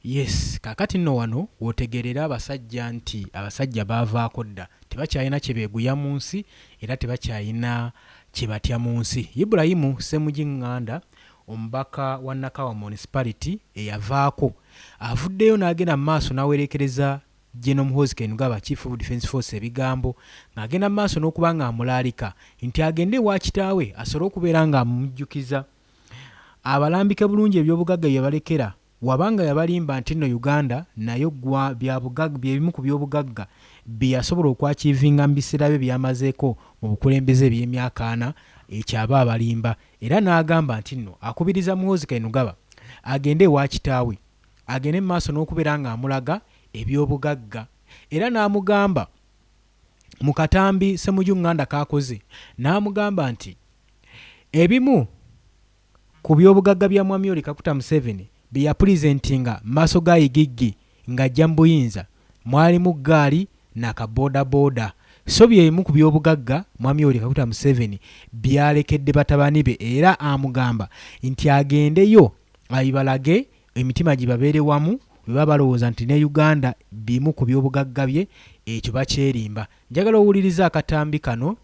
Yes, kakati nno wano wotegerera abasajja nti abasajja baavaako dda tebakyalina kye beeguya mu nsi era tebakyalina kye batya mu nsi. Ibrahimu Ssemujinganda omubaka wa Nakawa Municipality eyavaako avuddeyo n'agenda mu maaso n'awerekereza General Muhoozi Kainerugaba Chief of Defence Force ebigambo ng'agenda mu maaso n'okuba ng'amulaalika nti agende ewa kitaawe asobole okubeera ng'amujjukiza abalambike bulungi ebyobugagga bye balekera wabanga yabalimba nti nno Uganda nayo gwa byebimu ku byobugagga bye yasobola okwakiivinga mu biseera bye byamazeeko mu bukulembeze by'emyaka 4 ekyaba abalimba era n'agamba nti nno akubiriza Muhoozi Kainerugaba agende ewa kitaawe agende mu maaso n'okubeera ng'amulaga ebyobugagga era n'amugamba mu katambi Ssemujinganda kaakoze n'amugamba nti ebimu ku byobugagga bya Mwami Yoweri Kaguta Museveni bye yapulizentinga maaso ga Igigi ng'ajja mu buyinza mwalimu ggaali n'akaboodabooda so byemu ku byobugagga Mwami Yoweri Kaguta Museveni byalekedde batabani be era amugamba nti agendeyo ayibalage emitima gibabeere wamu bwe baba balowooza nti ne Uganda bimu ku byobugagga bye ekyo bakyerimba. Njagala owuliriza akatambi kano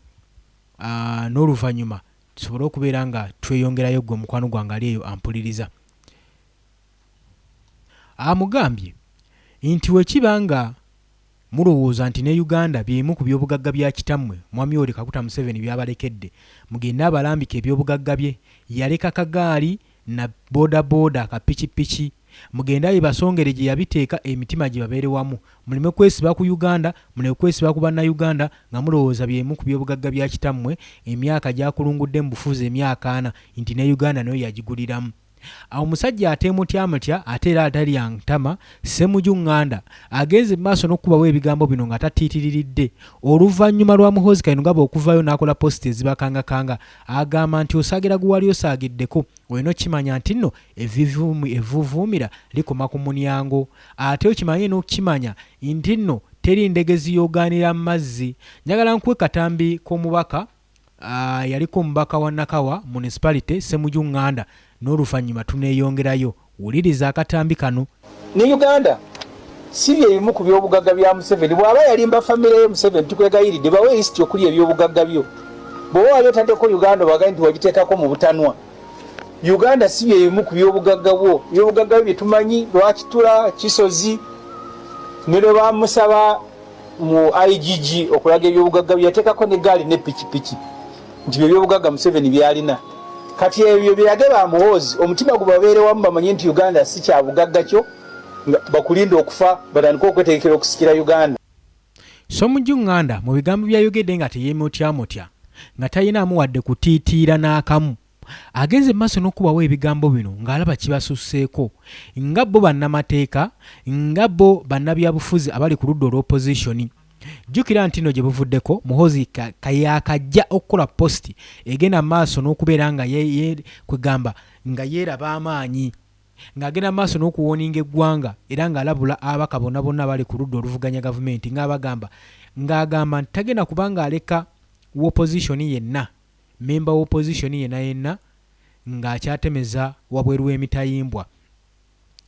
n'oluvannyuma tusobole okubeera nga tweyongerayo gwe mukwano gwange ali eyo ampuliriza. Amugambye nti wekiba nga mulowooza nti ne Uganda bimu ku byobugagga bya kitammwe Mwami Yoweri Kaguta Museveni byabalekedde mugende abalambike ebyobugagga bye yaleka kagaali na boodabooda kapikipiki mugenda yebasongere gye yabiteeka emitima gye babeere wamu muleme kwesiba ku Uganda muleme kwesiba ku bannayuganda nga mulowooza byemu ku byobugagga bya kitammwe emyaka gyakulungudde mu bufuzi emyaka 4 nti ne Uganda nayo yagiguliramu. Awo omusajja ateemutya ate era atali yantama Ssemujinganda agenze maaso n'okubawo ebigambo bino nga tatiitiriridde oluvannyuma lwa Muhoozi Kainerugaba okuvayo n'akola posita ezibakangakanga agamba nti osaagera gu wali osaagiddeko olina okimanya nti nno evvuuvuumira likoma ku munyango ate okimanye n'okimanya nti nno teri ndege ziyoogaanira mu mazzi. Njagala nkuwe katambi k'omubaka yaliko omubaka wa Nakawa Municipality Ssemujinganda n'oluvannyuma tuneeyongerayo wuliriza akatambi kano. Ne Uganda si byebimu ku byobugagga bya Museveni bw'aba yalimba famire ye Museveni tukwegayiridde bawe history okuli ebyobugagga byo bw'oba wabyotaddeko Uganda wagaye nti wagiteekako mu butanwa. Uganda si byebimu ku byobugagga bwo byobugagga bye tumanyi Lwakitula Kisozi ne lwe bamusaba mu IGG okulaga ebyobugagga bye yateekako n'eggaali ne pikipiki nti bye byobugagga Museveni byalina. Kati ebyo byage ba Muhoozi omutima gubabeere wamu bamanye nti Uganda si kya bugagga kyo bakulinda okufa batandika okwetegekera okusikira Uganda. Ssemujinganda mu bigambo byayogedde nga teyeemutya nga talinamu wadde kutiitiira n'akamu agenze maaso n'okubawo ebigambo bino ng'alaba kibasusseeko nga bo bannamateeka nga bo bannabyabufuzi abali ku ludda olw'opposition. Jjukira nti nno gye buvuddeko Muhoozi kayakajja okukola posti egenda maaso n'okubeera nga kwegamba nga yeeraba amaanyi ng'agenda maaso n'okuwooninga eggwanga era ng'alabula abaka bonna bonna abali ku ludda oluvuganya gavumenti ng'agamba nti tagenda kubanga aleka w'opposition yenna memba w'opposition yenna ng'akyatemeza wabweru w'emitayimbwa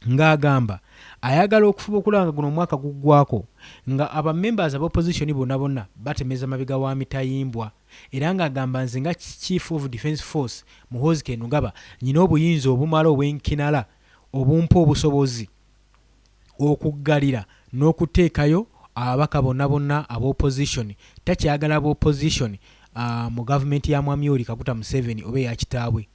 ng'agamba ayagala okufuba okulanga guno omwaka guggwako nga aba members of opposition bonna batemeza mabega wa mitayimbwa era ng'agamba nze nga Chief of Defence Force Muhoozi Kainerugaba nyina obuyinza obumala obw'enkinala obumpa obusobozi okuggalira n'okuteekayo ababaka bonna ab'opposition takyagala ab'opposition mu gavumenti ya Mwami Yoweri Kaguta Museveni oba eya kitaawe.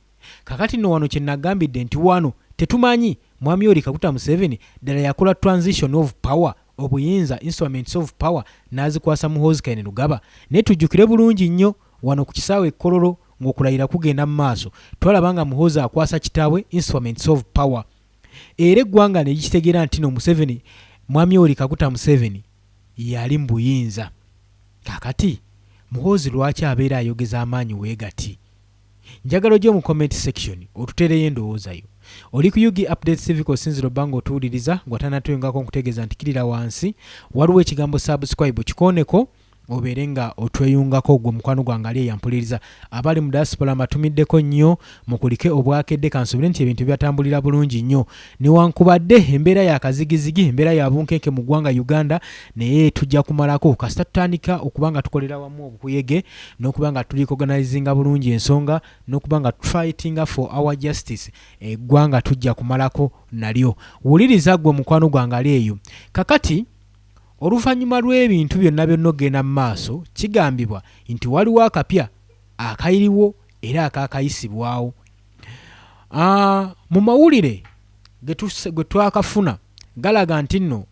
Kakati nno wano kye nagambidde nti wano tetumanyi Mwami Yoweri Kaguta Museveni ddala yakola transition of power obuyinza instruments of power n'azikwasa Muhoozi Kainerugaba naye tujjukire bulungi nnyo wano ku kisaawe Kololo ng'okulayira kugenda mu maaso twalaba nga Muhoozi akwasa kitaawe instruments of power era eggwanga ne likitegeera nti no Museveni Mwami Yoweri Kaguta Museveni yali mu buyinza. Kakati Muhoozi lwaki abeera ayogeza amaanyi weegati? Njagala ojje mu comment section otutereyo endowooza yo. Oli ku Yugi Update Civic osinzira obbanga otuwuliriza ng'otanatuyongako nkutegeeza nti kirira wansi waliwo ekigambo subscribe kikooneko obeere nga otweyungako gwe mukwano gwange ali eyampuliriza abali mu diaspora matumiddeko nnyo mukulike obwakedde kansubire nti ebintu byatambulira bulungi nnyo newankubadde embeera yakazigizigi embeera ya bunkenke mu ggwanga Uganda naye tujja kumalako kasita tutandika okuba nga tukolera wamu obukuyege n'okuba nga tuli organizinga bulungi ensonga n'okuba nga fighting for our justice eggwanga tujja kumalako nalyo wuliriza gwe mukwano gwange ali eyo kakati oluvannyuma lw'ebintu byonna byonna ogenda mu maaso kigambibwa nti waliwo akapya akayiriwo era akaakayisibwawo mu mawulire ge twakafuna galaga nti nno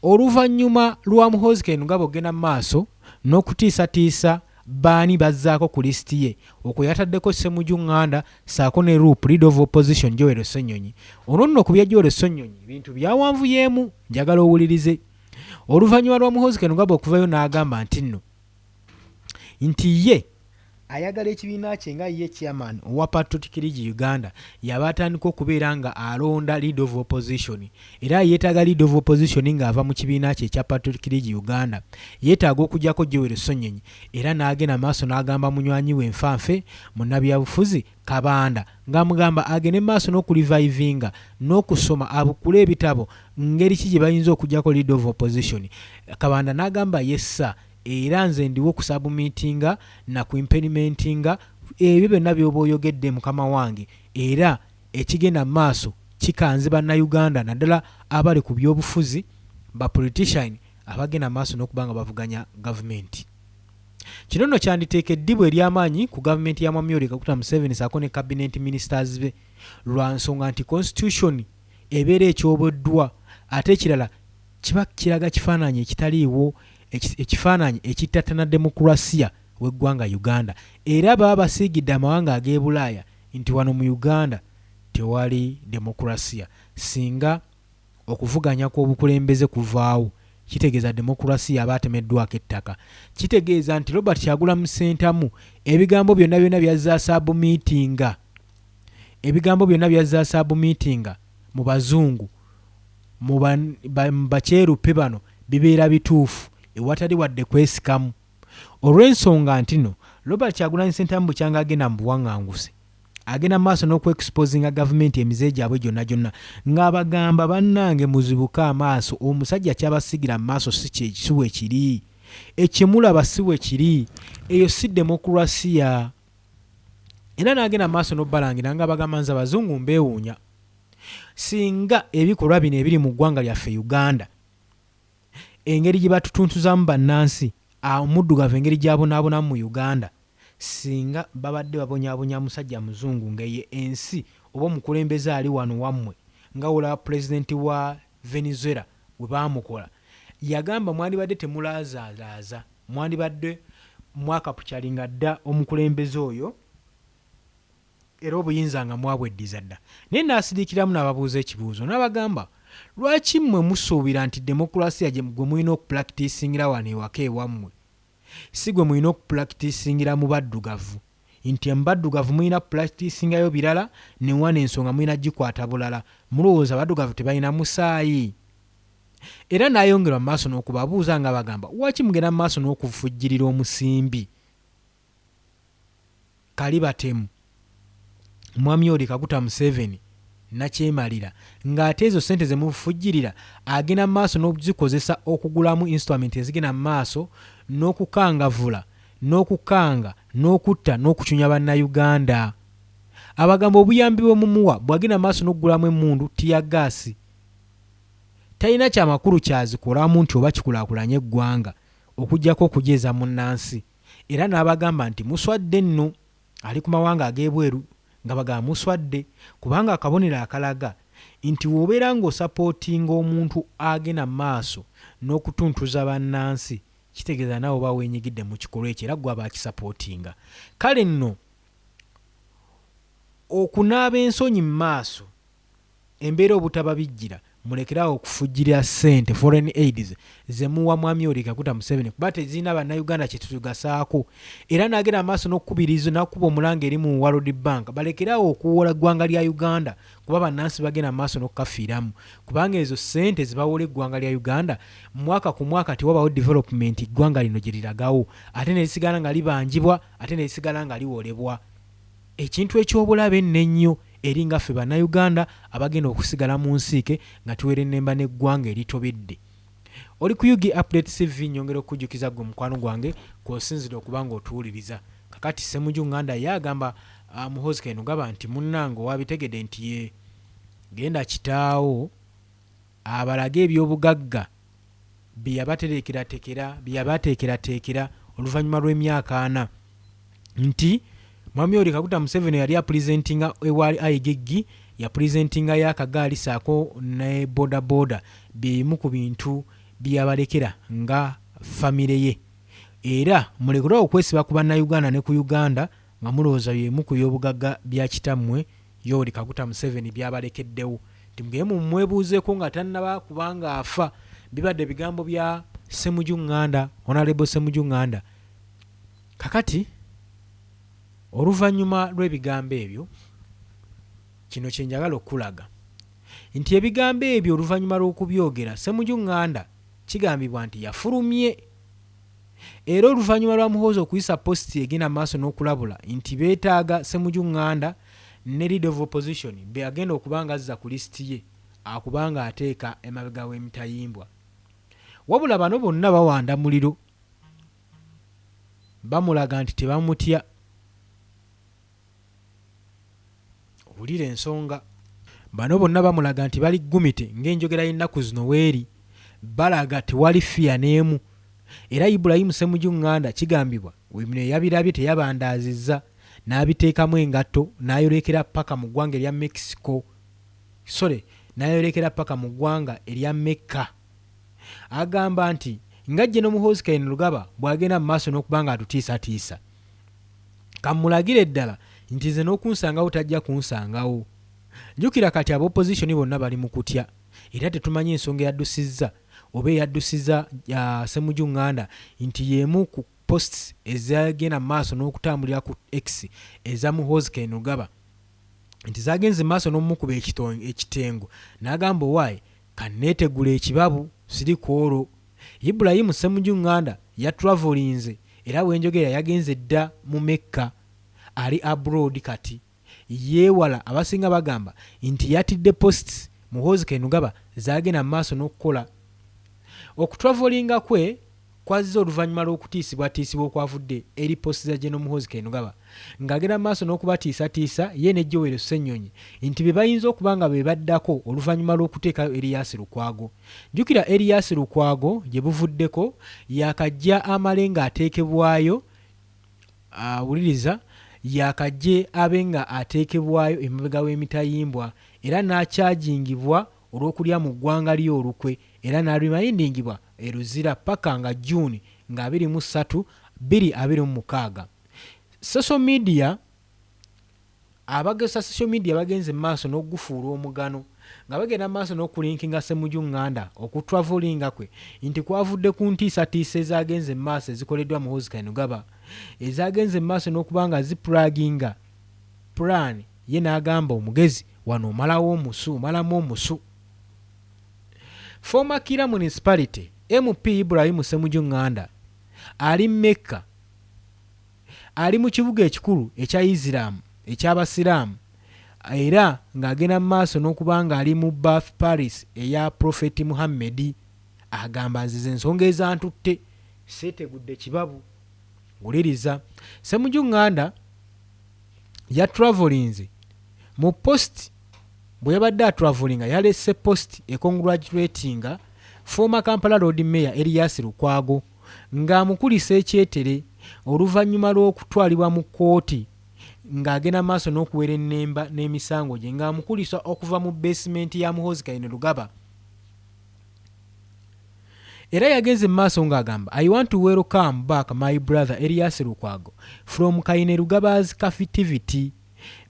oluvannyuma lwa Muhoozi Kainerugaba ogenda mu maaso n'okutiisatiisa baani bazzaako ku lisiti ye okwo yataddeko Ssemujju Nganda saako ne Rup Leader of Opposition Joel Ssennyonyi ono nno ku bya Joel Ssennyonyi bintu byawanvuyeemu njagala owulirize oluvannyuma lwa Muhoozi Kainerugaba okuvayo n'agamba nti ye ayagala ekibiina kye nga ye chairman owa Patriotic League Uganda yaba atandika okubeera nga alonda Leader of Opposition era yeetaaga Leader of Opposition ng'ava mu kibiina kye ekya Patriotic League Uganda yeetaaga okugyako Joel Ssennyonyi era n'agenda maaso n'agamba munywanyi we Nfanfe munnabyabufuzi Kabanda ng'amugamba agende maaso n'okulivivinga n'okusoma abukule ebitabo ngeri ki gye bayinza okugyako Leader of Opposition Kabanda n'agamba yessa era nze ndiwo kusabumitinga na kuimplementinga ebyo byonna by'oba oyogedde mukama wange era ekigenda maaso kikanze bannayuganda naddala abali ku byobufuzi ba politician abagenda maaso n'okuba nga bavuganya gavumenti kino nno kyanditeeka eddibu ery'amaanyi ku gavumenti ya Mwami Yoweri Kaguta Museveni saako ne cabinet ministers be lwa nsonga nti constitution ebeera ekyoboddwa ate ekirala kiba kiraga kifaananyi ekitaliiwo ekifaananyi ekittatana demokrasiya w'eggwanga Uganda era baba basiigidde amawanga ag'e Bulaaya nti wano mu Uganda tewali demokrasiya singa okuvuganya kw'obukulembeze kuvaawo kitegeeza demokrasiya aba atemeddwako ettaka kitegeeza nti Robert Kyagulanyi Ssentamu ebigambo byonna byazza sabumiitinga mu bazungu mu bakyeruppe bano bibeera bituufu ewatali wadde kwesikamu olw'ensonga nti no Robert Kyagulanyi Ssentamu bukyanga agenda mu buwaŋŋanguse agenda maaso n'okwexposinga gavumenti emize gyabwe gyonna ng'abagamba bannange muzibuka amaaso omusajja kyabasigira mu maaso si kyekisuwa ekiri ekimulaba si we kiri eyo si demokrasiya era n'agenda maaso n'obbalangira ng'abagamba nze abazungu mbeewuunya singa ebikolwa bino ebiri mu ggwanga lyaffe Uganda engeri gye batutuntuzamu bannansi omuddugavu engeri gy'abonaabonamu mu Uganda singa babadde babonyaabonya musajja muzungu ng'eye ensi oba omukulembeze ali wano wammwe nga olaba pulezidenti wa Venezuela bwe baamukola yagamba mwandibadde temulaazaalaaza mwandibadde mwakapukyalinga dda omukulembeze oyo era obuyinza nga mwabweddiza dda naye n'asiriikiramu n'ababuuza ekibuuzo n'abagamba lwaki mmwe musuubira nti demokrasiya gwe mulina okupulakitisingira wano ewaka ewammwe si gwe mulina okupulakitisingira mu baddugavu nti embaddugavu mulina kupulakitisingayo birala ne wana ensonga mulina gikwata bulala mulowooza abaddugavu tebalina musaayi era n'ayongera mu maaso n'okubabuuza nga bagamba lwaki mugenda mu maaso n'okufujjirira omusimbi kali batemu Mwami Yoweri Kaguta Museveni nakyemalira ng'ate ezo ssente ze mufujjirira agenda mu maaso n'okuzikozesa okugulamu instrument ezigenda mu maaso n'okukangavula n'okukanga n'okutta n'okucunya bannayuganda abagamba obuyambi bw'omumuwa bw'agenda mu maaso n'okugulamu emmundu tiyagaasi talina kyamakulu kyazikolamu nti oba kikulaakulanye eggwanga okuggyako okujeeza munnansi era n'abagamba nti muswadde nno ali ku mawanga ag'ebweru nga bagamba muswadde kubanga akabonero akalaga nti wobeera ng'osapootinga omuntu agenda mu maaso n'okutuntuza bannansi kitegeeza naawe oba weenyigidde mu kikolwa ekyo era gwe aba akisapootinga kale nno okunaaba ensonyi mu maaso embeera obutababijjira mulekerawo okufujjira ssente foreign aids zemuwa mwami Yoweri Kaguta Museveni kuba tezirina bannayuganda kyetugasaako, era n'agenda amaaso n'okukubiriza n'okuba omulanga eri mu World Bank balekerawo okuwola eggwanga lya Uganda kuba bannansi bagenda amaaso n'okukafiiramu kubanga ezo ssente zibawola eggwanga lya Uganda mwaka ku mwaka tewabawo development eggwanga lino gye liragawo ate ne lisigala nga libanjibwa ate ne lisigala nga liwolebwa. Ekintu eky'obulabe nnyo eri nga ffe bannayuganda abagenda okusigala mu nsiike nga tuwera ennemba n'eggwanga eritobedde. Oli ku UG Update TV nyongera okujjukiza gwe mukwano gwange kw'osinzira okuba ng'otuwuliriza. Kakati Ssemujju Nganda yagamba Muhoozi Kainerugaba nti munnange wabitegedde nti ye genda kitaawo abalage eby'obugagga bye yabateekerateekera oluvannyuma lw'emyaka 4 nti mwami Yoweri Kaguta Museveni yali apresentinga ewali Aigigi yapresentinga y'akagaali saako ne bodaboda bimu ku bintu byabalekera nga famire ye, era mulekera okwesiba ku bannayuganda ne ku Uganda nga mulowooza byemu ku by'obugagga bya kitammwe Yoweri Kaguta Museveni byabalekeddewo nti mugende mumwebuuzeeko nga tannaba kubanga afa. Bibadde bigambo bya Ssemujju Nganda, Honorable Ssemujju Nganda. Kakati oluvannyuma lw'ebigambo ebyo kino kye njagala okulaga nti ebigambo ebyo oluvannyuma lw'okubyogera Ssemujju Nganda kigambibwa nti yafulumye, era oluvannyuma lwa Muhoozi okuyisa positi egenda maaso n'okulabula nti beetaaga Ssemujju Nganda ne leader of opposition be agenda okuba nga azza ku lisiti ye akubanga ateeka emabega w'emitayimbwa. Wabula bano bonna bawanda muliro bamulaga nti tebamutya. Owulira ensonga, bano bonna bamulaga nti bali gumite ng'enjogera y'ennaku zino weeri, balaga tewali fiya n'emu. Era Ibrahim Ssemujju Nganda kigambibwa webino yabirabye teyabandaazizza n'abiteekamu engatto n'ayolekera paka mu ggwanga erya Mexico, n'ayolekera paka mu ggwanga erya Mecca. Agamba nti ngajje n'Omuhoozi Kainerugaba bw'agenda mu maaso n'okuba nga atutiisatiisa kamulagire ddala nti ze n'okunsangawo tajja kunsangawo. Jjukira kati ab'opposition bonna bali mu kutya, era tetumanyi ensonga eyaddusizza oba eyaddusizza Ssemujju Nganda nti yeemu ku posts ezagenda mu maaso n'okutambulira ku X eza Muhoozi Kainerugaba nti zagenze mu maaso n'omukuba ekitengo n'agamba owaaye kanneetegula ekibabu siri kwolwo. Ibrahim Ssemujju Nganda yatravelinze era bwenjogera yagenze dda mu Mecca, ali abroad kati yeewala abasinga bagamba nti yatidde posts Muhoozi Kainerugaba zagenda mu maaso n'okukola. Okutravelinga kwe kwazza oluvannyuma lw'okutiisibwatiisibwa okwavudde eri posti za General Muhoozi Kainerugaba ng'agenda mu maaso n'okubatiisatiisa ye ne Joel Ssennyonyi nti be bayinza okuba nga be baddako oluvannyuma lw'okuteekayo Erias Lukwago. Jjukira Erias Lukwago gye buvuddeko yakajja amale ng'ateekebwayo awuliriza yakajje abe nga ateekebwayo emabega w'emitayimbwa era n'akyajingibwa olw'okulya mu ggwanga lye olukwe era n'alumayindingibwa eruzira paka nga June nga 23 2026. Social media abagesa social media bagenze maaso n'ogufuula omugano nga bagenda maaso n'okulinkinga Ssemujju Nganda okutravelinga kwe nti kwavudde ku ntiisatiisa ezagenze maaso ezikoleddwa Muhoozi Kainerugaba ezagenze maaso n'okuba nga ziplaginga plan ye n'agamba omugezi wano omalamu omusu. Former Kira Municipality MP Ibrahim Ssemujju Nganda ali Mecca, ali mu kibuga ekikulu ekya Islam eky'Abasiraamu era ng'agenda mu maaso n'okuba nga ali mu birth Paris eya Prophet Muhammad. Agamba nzize ensonga ezantutte seetegudde kibabu. Wuliriza, Ssemujju Nganda yatravelinze mu post bwe yabadde atravelinga yalese post congratulatinga former Kampala Road Mayor Erias Lukwago ng'amukulisa ekyetere oluvannyuma lw'okutwalibwa mu kkooti ng'agenda maaso n'okuwera ennemba n'emisango gye ng'amukulisa okuva mu basement ya Muhoozi Kainerugaba. Era yagenze maaso ng'agamba I want to welcome back my brother Erias Lukwago from Kainerugaba's captivity.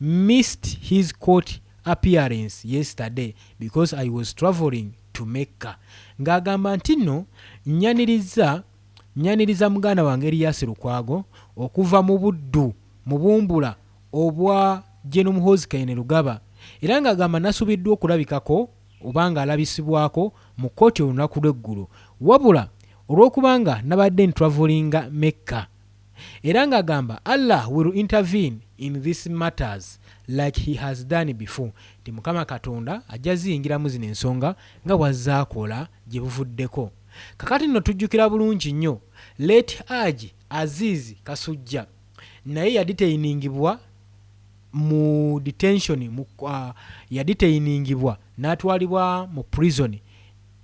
Missed his court appearance yesterday because I was traveling to Mecca. Ng'agamba nti nno nnyaniriza muganda wange Erias Lukwago okuva mu buddu mu bumbula obwa General Muhoozi Kainerugaba, era ng'agamba nasubiddwa okulabikako oba ng'alabisibwako mu kkooti olunaku lw'eggulo, wabula olw'okubanga nabadde travelinga Mecca, era ng'agamba Allah will intervene in these matters like he has done before. Ti Mukama Katonda ajja ziyingiramu zino ensonga nga bw'azzaakola gye buvuddeko. Kakati nno tujjukira bulungi nnyo late Haji Aziz Kasujja naye yadetainingibwa mu detention yadetainingibwa n'atwalibwa mu prison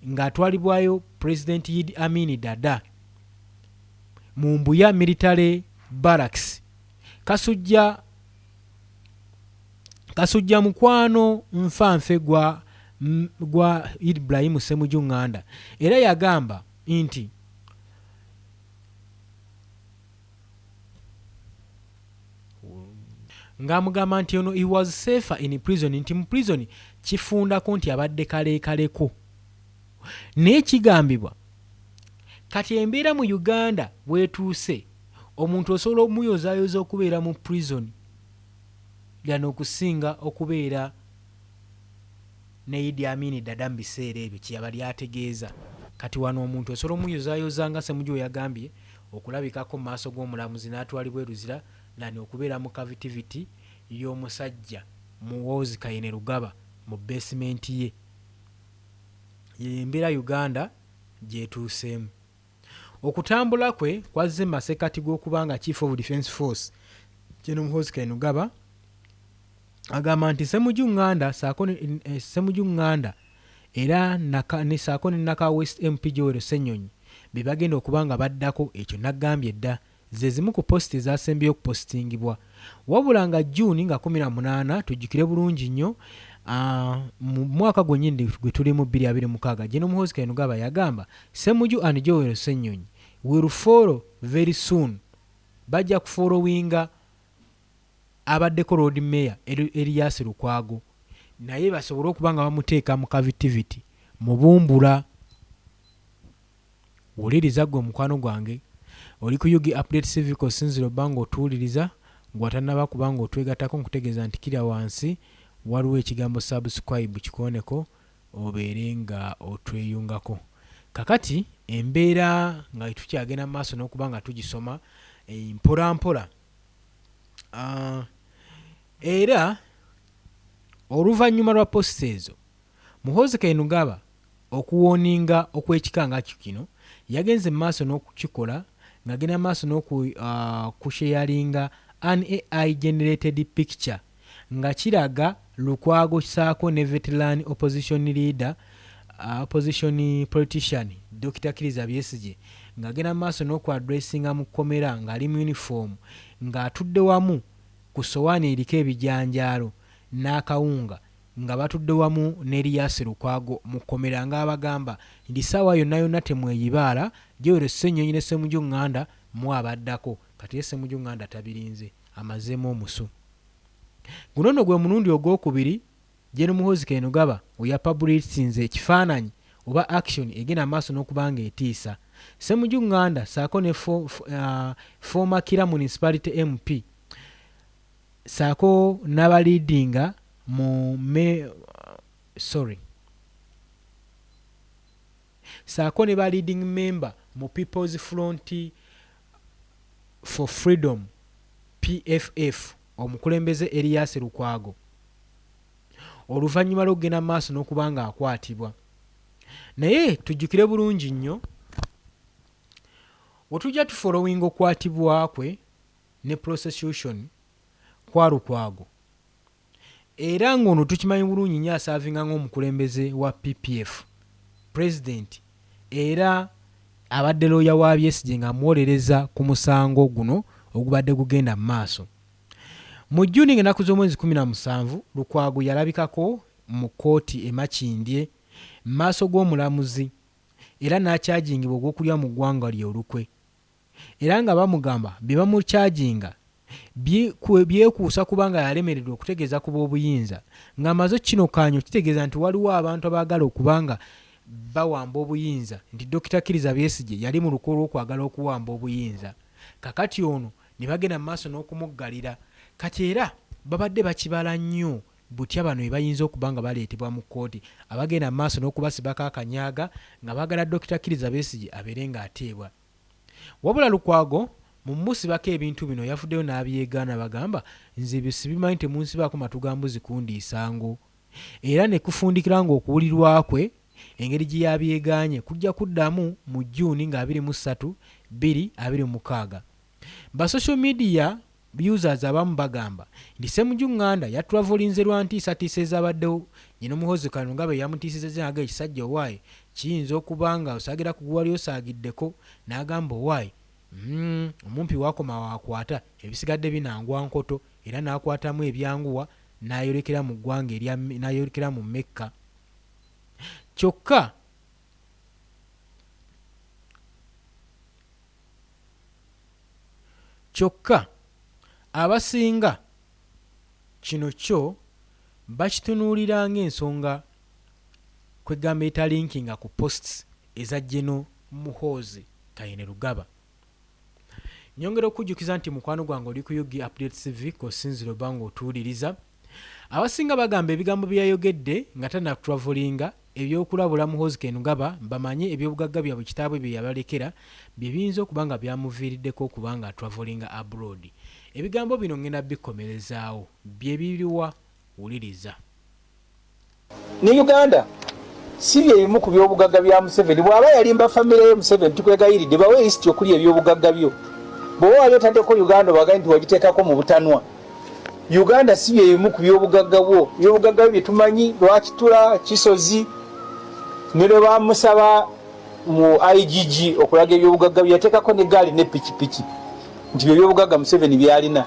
ng'atwalibwayo President Idi Amin Dada mu Mbuya military barracks. Kasujja mukwano nfanfe gwa Ibrahim Ssemujju Nganda, era yagamba nti ng'amugamba nti ono he was safer in prison, nti mu prison kifundako nti abadde kaleekaleko. Naye kigambibwa kati embeera mu Uganda bwetuuse omuntu osobola okumuyozaayoza okubeera mu prison gano okusinga okubeera ne Idi Amin Dada mu biseera ebyo kyeyaba lyategeeza. Kati wano omuntu osobola omuyozaayoza nga Ssemujju yagambye okulabikako mu maaso g'omulamuzi n'atwalibwa eruzira nani okubeera mu cavitivity y'omusajja Muhoozi Kainerugaba mu basement ye. Yembeera Uganda gyetuuseemu. Okutambula kwe kwazze masekati g'okubanga Chief of Defence Force General Muhoozi Kainerugaba agamba nti Ssemujju Nganda era ne saako ne Naka West MP Joel Ssenyonyi be bagenda okubanga baddako. Ekyo naggambye dda ze zimu ku posti ezasembyeyo okupositingibwa, wabula nga June nga 18 tujjukire bulungi nnyo mu mwaka gwennyini gwe tuli mu 2026 General Muhoozi Kainerugaba yagamba Ssemujju and Joel Ssenyonyi will follow very soon. Bajja kufollowinga abaddeko road mayor Erias Lukwago naye basobole okubanga bamuteeka mu cavitivity mu bumbula. Wuliriza gwe mukwano gwange oli ku Yugi Update Civic osinzira obanga otuwuliriza gw'atannaba kubanga otwegattako nkutegeeza nti kira wansi waliwo ekigambo subscribe kikooneko obeere nga otweyungako. Kakati embeera nga tukyagenda mu maaso n'okuba nga tugisoma mpola mpola. Era oluvannyuma lwa posti ezo Muhoozi Kainerugaba okuwooninga okw'ekikanga kino yagenze mu maaso n'okukikola ng'agenda mu maaso n'okusharinga an AI generated picture nga kiraga Lukwago saako ne veteran opposition leader opposition politician Dr. Kizza Besigye ng'agenda mu maaso n'okwadressinga mu kkomera ng'ali mu uniform ng'atudde wamu ku sowaani eriko ebijanjaalo n'akawunga nga batudde wamu ne Erias Lukwago mu kkomera ng'abagamba ndi ssaawa yonna yonna temweyibaala Joel Ssenyonyi ne Ssemujju Nganda mwabaddako. Kati Ssemujju Nganda tabirinze amazeemu omusu. Guno nno gwe mulundi ogwokubiri General Muhoozi Kainerugaba oyapabulisinze ekifaananyi oba action egenda maaso n'okubanga etiisa. Ssemujju Nganda saako ne former Kira Municipality MP saako n'abaliidinga mu saako ne ba leading member mu People's Front for Freedom PFF omukulembeze Erias Lukwago oluvannyuma lw'okugenda mu maaso n'okubanga akwatibwa. Naye tujjukire bulungi nnyo wetujja tufollowinga okwatibwa kwe ne prosecution kwa Lukwago, era ng'ono tukimanyi bulungi nnyo asaavinga ng'omukulembeze wa PPF president era abadde looya wa Besigye ng'amuwolereza ku musango guno ogubadde gugenda mu maaso. Mu Juni ng'ennaku z'omwezi 17 Lukwago yalabikako mu kkooti e Makindye mu maaso g'omulamuzi era n'akyajingibwa ogw'okulya mu ggwanga lye olukwe, era nga bamugamba bye bamukyajinga byekuusa kubanga yalemereddwa okutegeeza ku b'obuyinza ng'amaze kino kaanyo kitegeeza nti waliwo abantu abaagala okubanga bawamba obuyinza nti Dr. Kizza Besigye yali mu lukolo lw'okwagala okuwamba obuyinza kakati ono ne bagenda mu maaso n'okumuggalira kati era babadde bakibala nnyo butya bano bayinza okuba nga baleetebwa mu kkooti abagenda mu maaso n'okubasibako akanyaaga nga baagala Dr. Kizza Besigye abeere ng'ateebwa wabula Lukwago mu musibako ebintu bino yafuddeyo n'abyegaana bagamba nze ebyo sibimanyi temunsibaako matu ga mbuzi kundiisango era ne kufundikira ng'okuwulirwa kwe engeri gye yabyegaanye kujja kuddamu mu Jjuuni nga 23, 2026. Ba social media users abamu bagamba nti Ssemujju Nganda yatravolinze lwa ntiisatiisa ezabaddewo nyina Muhoozi Kayinugaba yamutiisizza nga ekisajja owaaye kiyinza okuba nga osagira ku gwali osaagiddeko n'agamba owaaye omumpi wakoma waakwata ebisigadde binangwa nkoto era n'akwatamu ebyanguwa n'ayolekera mu ggwanga n'ayolekera mu Mekka kyokka abasinga kino kyo bakitunuulira ng'ensonga kwegamba etalinkinga ku posts eza General Muhoozi Kayinugaba. Nyongera okujjukiza nti mukwano gwange oli ku Yugi Updates TV kosinziro bango otuwuliriza abasinga bagamba ebigambo byayogedde nga tanatravolinga ebyokulabula Muhoozi Kayinugaba bamanye ebyobugagga byabwe kitaabwe bye yabalekera bye biyinza okuba nga byamuviiriddeko okuba nga atravolinga abroad. Ebigambo bino ngenda bikomerezaawo bye biriwa wuliriza. Ne Uganda si byebimu ku byobugagga bya Museveni bw'aba yalimba famire ye Museveni tukwegayiridde bawe history okuli ebyobugagga byo bw'oba wali otaddeko Uganda wagaye nti wagiteekako mu butanwa. Uganda si byebimu ku byobugagga bwo byobugagga bye tumanyi Lwakitula Kisozi ne lwe bamusaba mu IGG okulaga ebyobugagga bye yateekako n'eggaali ne pikipiki nti bye byobugagga Museveni byalina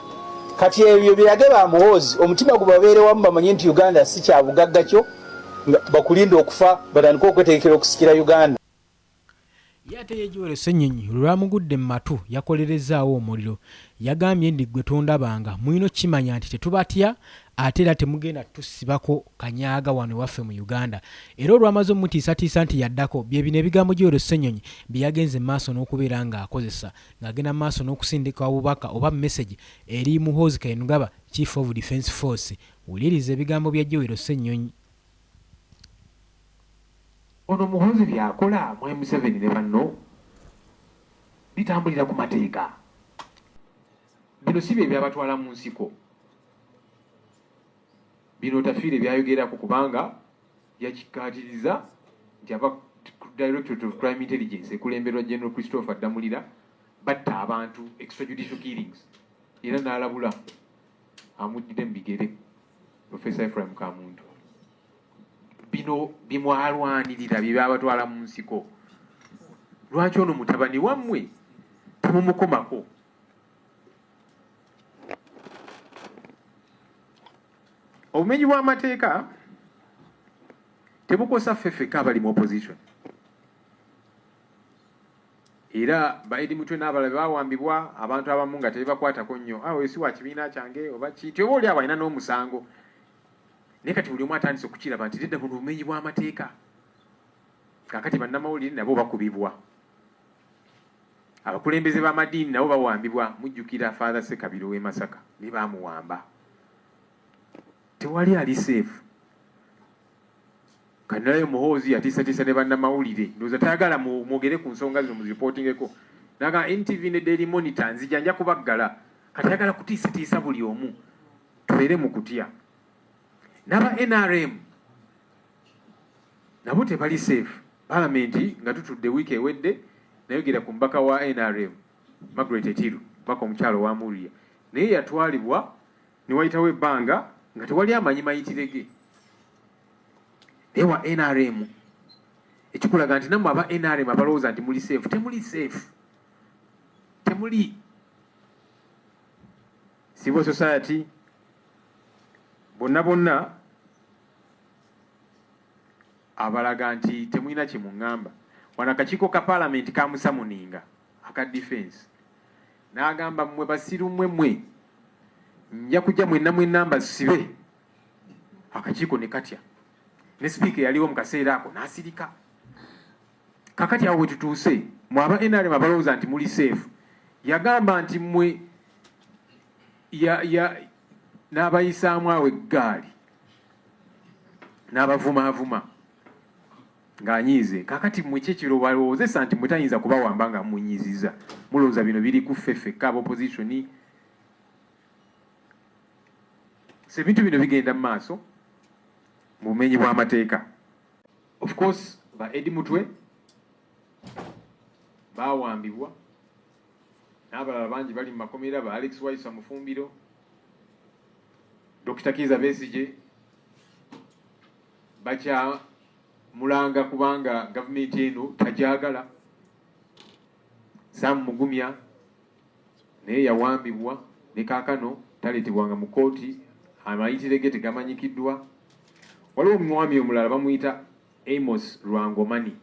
kati ebyo byeyage ba Muhoozi omutima gubabeere wamu bamanye nti Uganda si kya bugagga kyo bakulinda okufa batandika okwetegekera okusikira Uganda. Yate yejuwele Ssenyonyi lwamugudde mu matu yakolerezaawo omuliro yagambye ndi gwe tondabanga mulino kimanya nti tetubatya ate era temugenda tusibako kanyaaga wano waffe mu Uganda era olwamaze omutiisatiisa nti yaddako bye bino ebigambo gy'olwo Ssenyonyi bye yagenze mu maaso n'okubeera ng'akozesa ng'agenda mu maaso n'okusindika obubaka oba message eri Muhoozi Kayinugaba Chief of Defence Force. Wuliriza ebigambo bya Joel Ssenyonyi. Ono Muhoozi byakola mu M7 ne banno bitambulira ku mateeka bino si bye byabatwala mu nsiko bino tafiire byayogerako kubanga yakikkaatiriza nti aba Directorate of Crime Intelligence ekulemberwa General Christopher Damulira batta abantu extrajudicial killings era n'alabula amujjidde mu bigere Professor Ephraim Kamuntu. Bino bimwalwanirira bye byabatwala mu nsiko lwaki ono mutabani wammwe temumukomako. Obumenyi bw'amateeka tebukosa ffeffeka abali mu opposition era baidi mutwe n'abalala bawambibwa abantu abamu nga tebakwatako nnyo esi wa kibiina kyange oba kiti oba oli abalina n'omusango naye kati buli omu atandise okukiraba nti tedda buno bumenyi bw'amateeka kakati bannamawulire nabo bakubibwa abakulembeze b'amadiini nabo bawambibwa. Mujjukira Father Sekabiro w'e Masaka ne bamuwamba tewali ali safe. Kanalayo Muhoozi yatiisatiisa ne bannamawulire ndowooza tayagala mwogere ku nsonga zino muziripootingeko naga NTV ne Daily Monitor nzija nja kubaggala kati ayagala kutiisatiisa buli omu tubeere mu kutya. N'aba NRM nabo tebali safe. Parliament nga tutudde wiiki ewedde nayogera ku mbaka wa NRM Margaret Etiru mbaka omukyalo wa Muria naye yatwalibwa ne wayitawo ebbanga nga tewali amanyi mayitirege naye wa NRM ekikulaga nti nammwe aba NRM abalowooza nti muli safe temuli safe temuli. Civil society bonna abalaga nti temulina kye muŋŋamba. Wano akakiiko ka Parliament kamusamuninga aka defense n'agamba mmwe basiru mmwe nja kujja mwenna mbasibe akakiiko ne katya ne sipiika yaliwo mu kaseera ako n'asirika. Kakati awo we tutuuse mu aba NRM abalowooza nti muli seefu yagamba nti mmwe n'abayisaamu awo eggaali n'abavumaavuma ng'anyiize. Kakati mmwe kyekiro balowoozesa nti mmwe tayinza kubawamba nga munyiiziza. Mulowooza bino biri ku ffeffekka ab'opposition. So ebintu bino bigenda mu maaso mu bumenyi bw'amateeka. Of course ba Eddie Mutwe baawambibwa n'abalala bangi bali mu makomera, ba Alex Waisa Mufumbiro, Dr. Kizza Besigye bakyamulanga kubanga gavumenti eno tajagala. Sam Mugumya naye yawambibwa ne kaakano taleetebwanga mu kooti, amayitire ge tegamanyikiddwa. Waliwo omwami omulala bamuyita Amos Lwangomani,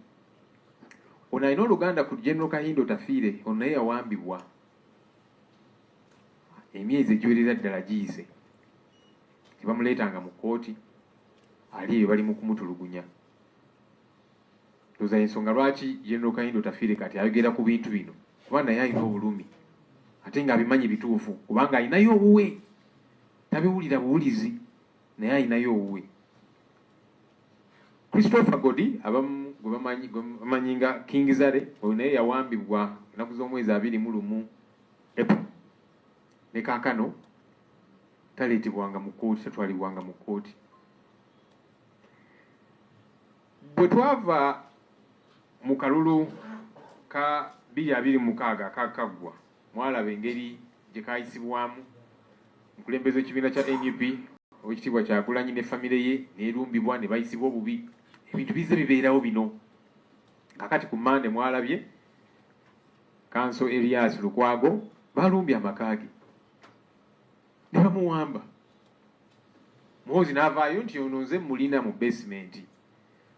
ono alina oluganda ku General Kahindo Tafiire, ono naye yawambibwa emyezi egiwerera ddala giyise, tebamuleetanga mu kooti, ali eyo bali mu kumutulugunya. Ndowooza ensonga lwaki General Kahindo Tafiire kati ayogera ku bintu bino, kuba naye alina obulumi ate ng'abimanyi bituufu, kubanga alinayo obuwe, tabiwulira buwulizi, naye alinayo obuwe. Christopher Godi abamu gwe bamanyi nga King Zare, oyo naye yawambibwa ennaku z'omwezi 21 April ne kaakano taleetebwanga mu kooti, tatwalibwanga mu kooti. Bwe twava mu kalulu ka 2026 akakaggwa, mwalaba engeri gye kaayisibwamu omukulembeze w'ekibiina kya NUP Oweekitiibwa Kyagulanyi ne famire ye neerumbibwa ne bayisibwa obubi. Ebintu bize bibeerawo bino. Kakati ku Mande mwalabye Kanso Elias Lukwago balumbye amaka ge ne bamuwamba. Muhoozi n'avaayo nti ono nze mulina mu basement.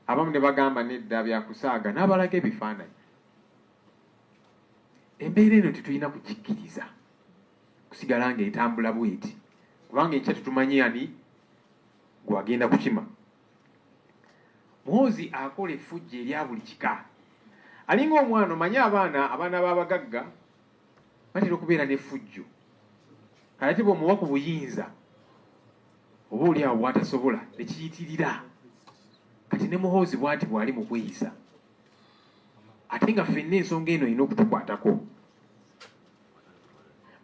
Abamu ne bagamba nedda byakusaaga n'abalaga ebifaananyi. Embeera eno tetulina kugikkiriza kusigala ng'etambula bweti, kubanga ekya tutumanyi ani gwagenda kukima. Muhoozi akola effujjo erya buli kika. Alinga omwana, omanyi abaana b'abagagga batera okubeera n'effujjo, kale bw'omuwa ku buyinza oba oli awo bw'atasobola ne kiyitirira. Kati ne Muhoozi bw'ati bw'ali mu kweyisa, ate nga ffenna ensonga eno erina okutukwatako.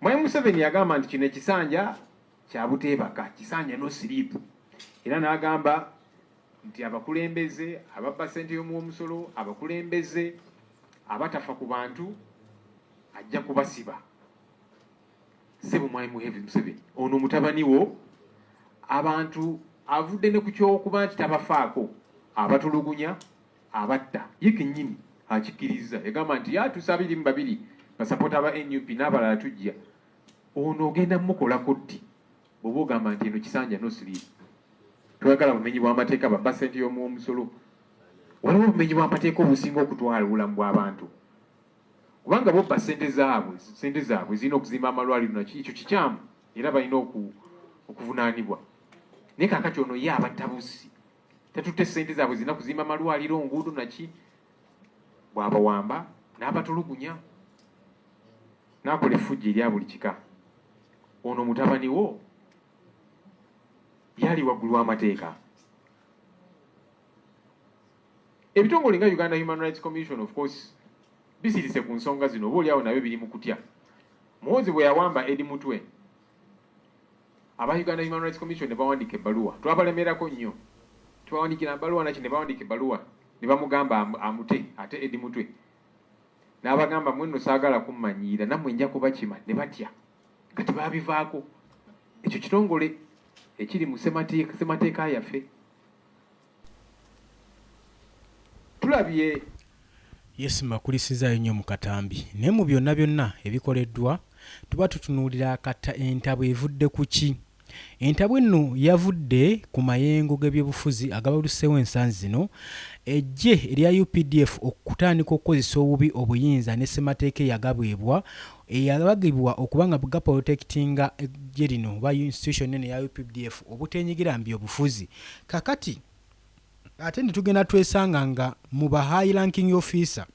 Mwami Museveni yagamba nti kino ekisanja kya buteebaka, kisanja no sleep, era n'agamba nti abakulembeze ababba ssente y'omuwomusolo, abakulembeze abatafa ku bantu ajja kubasiba. Ssebo Mwami Museveni ono mutabani wo, abantu avudde ne ku ky'okuba nti tabafaako, abatulugunya, abatta, ye kennyini akikkiriza. Yagamba nti yatusa 22 basapoota ba NUP n'abalala tujja. Ono ogenda mukolako ddi bw'oba ogamba nti eno kisanja no sleep? Twagala bumenyi bw'amateeka babba ssente y'omuwomusolo. Waliwo obumenyi bw'amateeka obusinga okutwala obulamu bw'abantu, kubanga bobba ssente zaabwe zirina okuzimba amalwaliro, naki ekyo kikyamu era balina okuvunaanibwa. Naye kaakati ono ye abattabusi, tatutte ssente zaabwe zirina kuzimba amalwaliro, nguudo, naki. Bw'abawamba n'abatulugunya n'akola effujjo erya buli kika. Ono mutabani wo yali waggulu w'amateeka. Ebitongole nga Uganda Human Rights Commission of course bisirise ku nsonga zino, oba oliawo nabyo biri mu kutya. Muhoozi bwe yawamba Eddie Mutwe, aba Uganda Human Rights Commission ne bawandika ebbaluwa, twabalemerako nnyo, tubawandikira ebbaluwa naki ne bawandika ebbaluwa ne bamugamba amute ate Eddie Mutwe n'abagamba mwenno saagala kummanyiira, nammwe nja kubakima, ne batya. Kati baabivaako. Ekyo kitongole ekiri mu ssemateeka yaffe. Tulabye Yes, makulisizaayo nnyo mu katambi, naye mu byonna byonna ebikoleddwa tuba tutunuulira entabo evudde ku ki. Entabwe eno yavudde ku mayengo g'ebyobufuzi agabaluseewo ensangi zino ejje erya UPDF okutandika okukozesa obubi obuyinza ne ssemateeka eyagabwebwa eyabagibwa okuba nga gaprotectinga eggye lino oba institution eno eya UPDF obuteenyigira mu byobufuzi. Kakati ate ne tugenda twesanga nga mu ba high ranking officer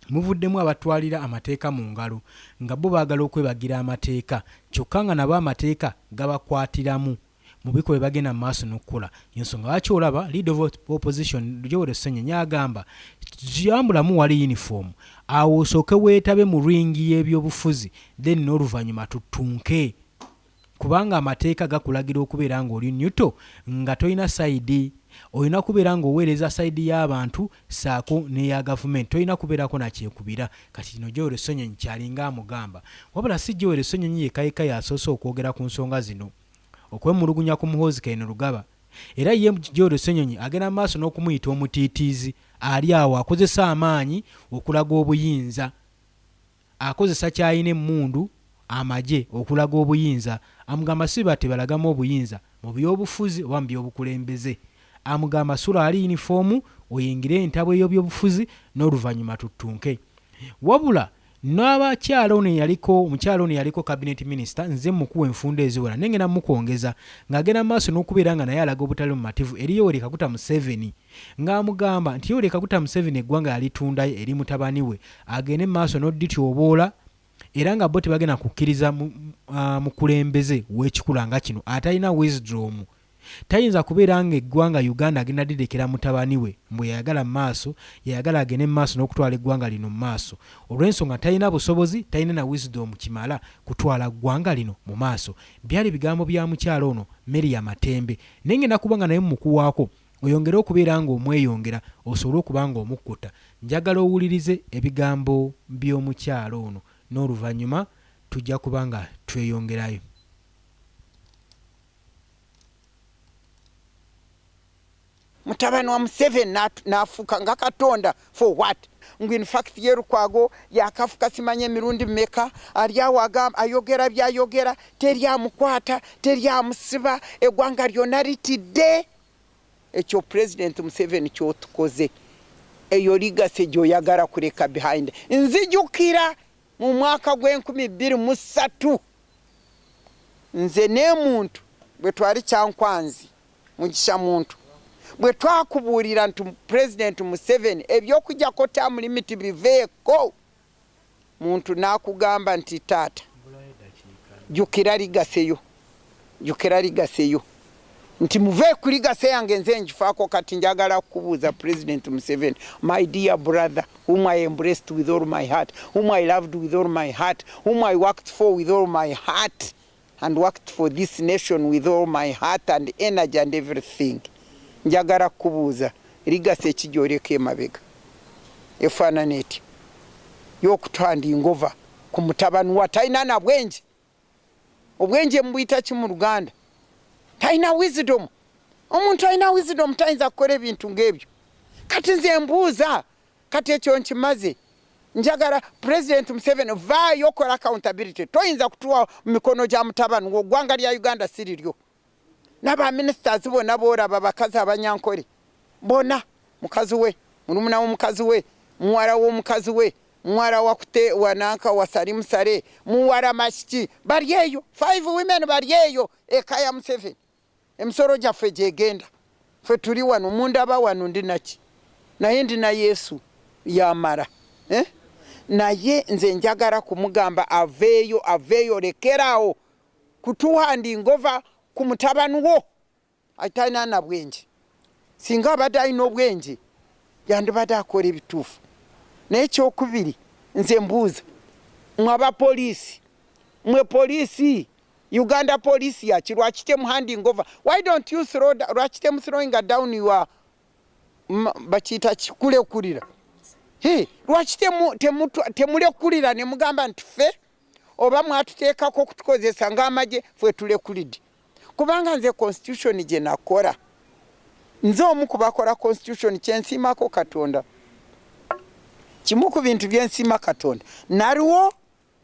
muvuddemu abatwalira amateeka mu ngalo nga bo baagala okwebagira amateeka kyokka nga nabo amateeka gabakwatiramu mu bikolwa bagenda mu maaso n'okkola. Ensonga lwaki olaba leader of opposition Joel Ssennyonyi agamba gyambulamu wali uniform awo osooke weetabe mu ringi y'ebyobufuzi then n'oluvannyuma tutunke kubanga amateeka gakulagira okubeera ng'oli nyuto nga tolina sayidi. Olina kubeera ng'oweereza sayidi y'abantu saako n'eya gavumenti, tolina kubeerako nakyekubira. Kati kino Joel Ssennyonyi kyalinga amugamba, wabula si Joel Ssennyonyi yekayika yasoose okwogera ku nsonga zino okwemulugunya ku Muhoozi Kayino Rugaba. Era ye Joel Ssennyonyi agenda maaso n'okumuyita omutiitiizi ali awo akozesa amaanyi okulaga obuyinza, akozesa kyayina emmundu amagye okulaga obuyinza. Amugamba si bate balagamu obuyinza mu byobufuzi oba mu byobukulembeze. Amugamba sula ali uniform oyingire entabwe y'ebyobufuzi n'oluvannyuma tutunke. Wabula n'abakyalo ono yaliko omukyalo ono yaliko cabinet minister nze mukuwa enfunda eziwera nengena mukwongeza ng'agenda maaso n'okubeera nga naye alaga obutali mumativu eri Yoweri Kaguta Museveni ng'amugamba nti Yoweri Kaguta Museveni eggwanga yalitunda eri mutabani we agende maaso n'oddityoboola era nga bo tebagenda kukkiriza mukulembeze w'ekikula nga kino atalina wisdom. Tayinza kubeera nga eggwanga Uganda agenda didekera mutabani we mbwe yayagala mu maaso yayagala agende mu maaso n'okutwala eggwanga lino mu maaso. Olw'ensonga talina busobozi talina na wisdom kimala kutwala ggwanga lino mu maaso. Byali bigambo bya mukyalo ono Mary ya Matembe. Nengenda kuba nga naye mukuwaako oyongere okubeera nga omweyongera osobole okuba nga omukkuta. Njagala owulirize ebigambo by'omukyalo ono n'oluvannyuma tujja kuba nga tweyongerayo. Mutabani wa Museveni nafuuka nga Katonda for what? Ngu in fact Yerukwago yakafuka simanye emirundi mmeka ali awo ayogera byayogera teri amukwata teri amusiba eggwanga lyonna litidde. Ekyo President Museveni kyotukoze eyo ligase gy'oyagala kuleka behind. Nzijukira mu mwaka gw'2023 nze n'emuntu bwe twali Kyankwanzi Mugisha muntu bwe twakubuulira nti President Museveni ebyokujjako term limit biveeko muntu n'akugamba nti taata jukira ligaseyo nti muve ku ligase yange nze njifaako kati njagala kukubuuza President Museveni, my dear brother whom I embraced with all my heart, whom I loved with all my heart, whom I worked for with all my heart and worked for this nation with all my heart and energy and everything. Njagala kubuuza ligase ekijoleka emabega efaanana eti y'okutwandingova ku mutabani wa talina na bwenje. Obwenje mbuyita ki mu Luganda? Talina wisdom. Omuntu alina wisdom tayinza kukola ebintu ng'ebyo. Kati nze mbuuza kati ekyo nkimaze. Njagala President Museveni vaayo okola accountability. Toyinza kutuwa mu mikono gya mutabani wo ggwanga lya Uganda siriryo. Naba ministers bonna boolaba bakazi abanyankole bonna mukazi we mulumuna w'omukazi we muwala w'omukazi we muwala wakute wananka wasalimu sale muwala mashiki bali eyo 5 women bali eyo eka ya Museveni. Emisoro gyaffe gyegenda ffe tuli wano mundaba wano ndi naki naye ndi na Yesu yamala naye nze njagala kumugamba aveeyo lekeraawo kutuhandingova ku mutabani wo atalina na bwenje. Singa abadde alina obwenje yandibadde akola ebituufu. Naye ekyokubiri nze mbuuza mwe abapoliisi mwe poliisi Uganda police yaki lwaki temuhanding over? Why don't you throw lwaki throwing down your bakiyita kikulekulira? Lwaki temulekulira ne mugamba nti ffe oba mwatuteekako okutukozesa ng'amagye ffe tulekulidde? Kubanga nze constitution gye nakola nze omu ku bakola constitution kyensiimako Katonda. Kimu ku bintu byensiima Katonda naliwo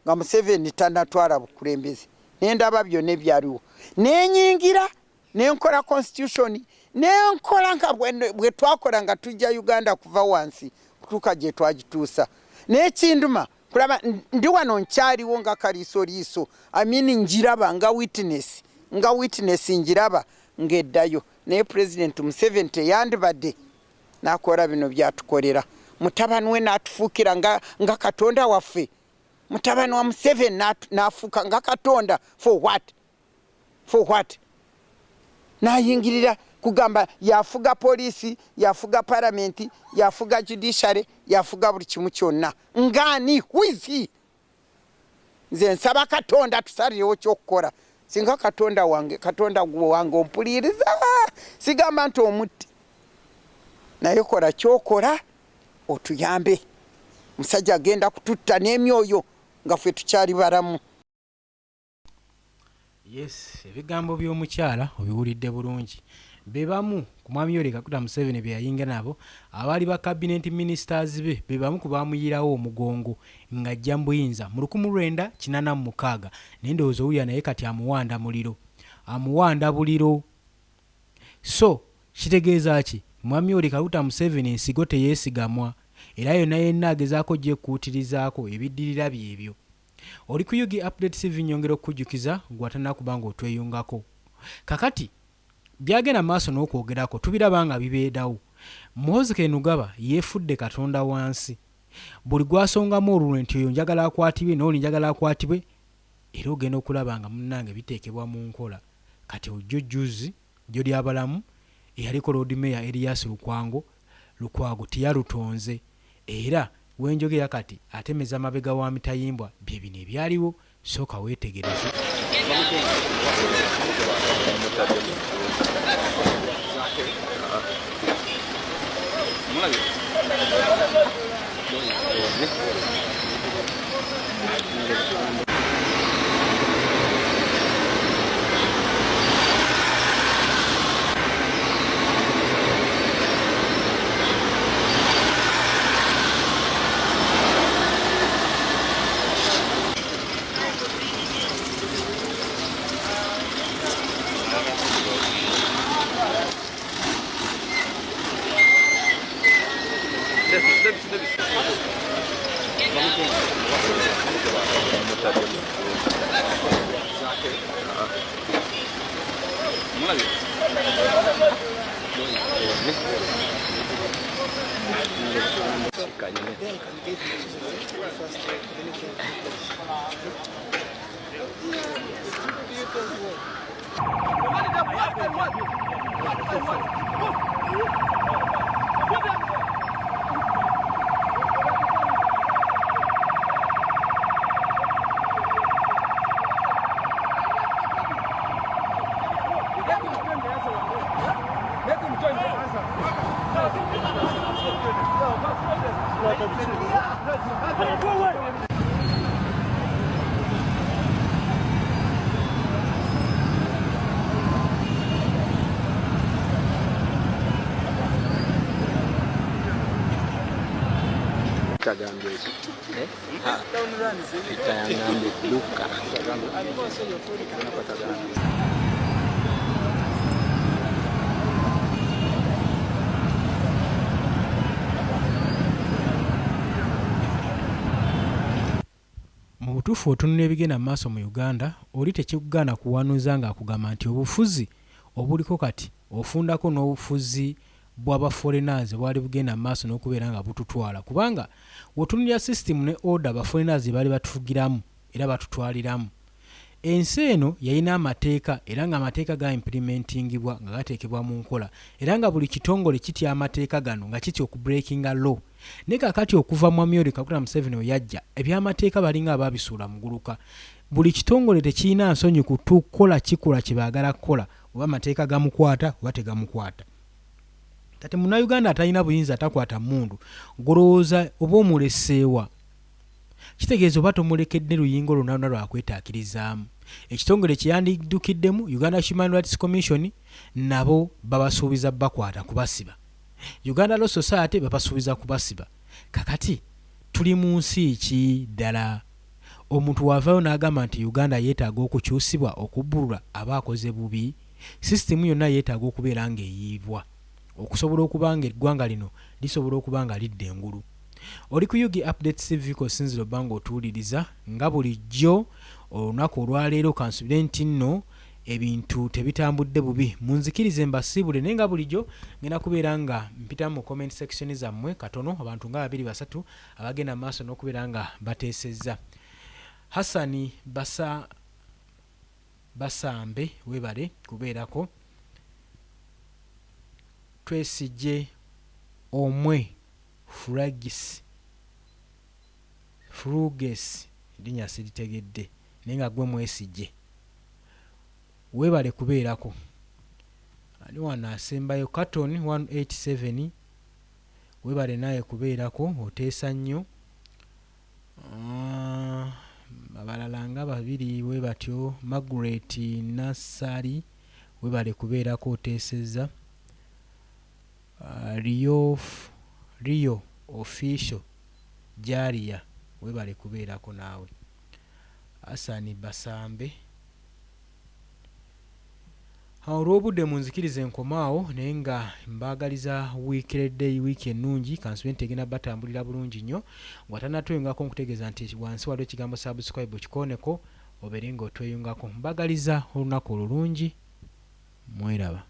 nga Museveni tannatwala bukulembeze nendaba byonna ebyaliwo nenyingira nenkola constitution nenkola nga bwe twakola nga tujja Uganda kuva wansi kutuuka gye twagituusa n'ekinduma kulaba ndi wano nkyaliwo nga kaliisoliiso amini njiraba nga witness njiraba ng'eddayo naye President Museveni teyandibadde n'akola bino byatukolera mutabani we n'atufuukira nga Katonda waffe mutabani wa Museveni n'afuuka nga Katonda for what n'ayingirira kugamba yafuga poliisi yafuga parliament yafuga judiciary yafuga buli kimu kyonna ngani huizi nze nsaba Katonda tusalirewo ky'okukola singa Katonda wange ompuliriza sigamba nti omutti naye kola ky'okola otuyambe musajja agenda kututta n'emyoyo nga ffe tukyali balamu. Yes, ebigambo by'omukyala obiwulidde bulungi. Bebamu ku mwami Yoweri Kaguta Museveni bye yayinga nabo abaali ba cabinet ministers be bebamu ku baamuyirawo omugongo ng'ajja mu buyinza mu 1986 n'endowooza owulira naye kati amuwanda buliro. So kitegeeza ki mwami Yoweri Kaguta Museveni ensigo teyeesigamwa era yonna yenna agezaako gyekuutirizaako ebiddirira byebyo. Oli ku Yugi Update TV nyongera okukujjukiza gw'atannakubanga otweyungako. Kakati byagenda maaso n'okwogerako tubiraba nga bibeedawo. Muhoozi Kainerugaba yeefudde Katonda wansi. Buli gwasongamu olulwe nti oyo njagala akwatibwe n'oli njagala akwatibwe era ogenda okulaba nga munnange biteekebwa mu nkola. Kati ojjujjuzi jjo ly'abalamu eyaliko Lord Mayor Erias Lukwago teyalutonze era wenjogera kati atemeza amabega wa Mitayimbwa bye bino ebyaliwo sooka weetegereze. Mu butuufu otunula ebigenda mu maaso mu Uganda oli tekikugaana kuwanuuza ng'akugamba nti obufuzi obuliko kati ofundako n'obufuzi bw'abaforeigners bwali bugenda mu maaso n'okubeera nga bututwala kubanga wotunulira system ne order abaforeigners bali batufugiramu era batutwaliramu. Ensi eno yalina amateeka era ng'amateeka ga implementingibwa nga gateekebwa mu nkola era nga buli kitongole kitya amateeka gano nga kitya okubreakinga law. Ne kakati okuva mwami Yoweri Kaguta Museveni we yajja ebyamateeka balinga ababisuula muguluka. Buli kitongole tekirina nsonyi kutukola kikola kye baagala kukola oba amateeka gamukwata oba tegamukwata. Kati Munnayuganda atalina buyinza atakwata mundu golowooza oba omuleseewa kitegeeza oba tomulekedde luyingo lwonna lwakwetakirizaamu. Ekitongole kyeyandiddukiddemu Uganda Human Rights Commission nabo babasuubiza bakwata kubasiba. Uganda Law Society babasuubiza kubasiba. Kakati tuli mu nsi ki ddala? omuntu wavaayo n'agamba nti Uganda yeetaaga okukyusibwa okubbulula aba akoze bubi. Sisitemu yonna yeetaaga okubeera ng'eyiibwa okusobola okuba nga eggwanga lino lisobola okuba nga lidda engulu. Oli ku Yugi Updates TV kosinziro banga otuwuliriza nga bulijjo olunaku olwaleero kansubire nti nno ebintu tebitambudde bubi. Munzikirize mbasiibule naye nga bulijjo ngenda kubeera nga mpita mu comment section zammwe katono abantu nga 2-3 abagenda mu maaso n'okubeera nga bateesezza. Hassani Basambe webale kubeerako. Twesije omwe Fruges linnya siritegedde naye nga gwe mwesije webale kubeerako. Ali wano asembayo Carton 187 webale naye kubeerako oteesa nnyo. Abalala nga 2 we batyo. Margaret Nassari webale kubeerako oteesezza. Rio Official Jaria webale kubeerako naawe. Hassani Basambe olw'obudde munzikirize enkomaawo naye nga mbaagaliza wiiki ennungi kansube nti egenda batambulira bulungi nnyo. Watanatweyungako nkutegeeza nti wansi waliwo ekigambo subscribe okikooneko obeere nga otweyungako. Mbaagaliza olunaku olulungi. Mweraba.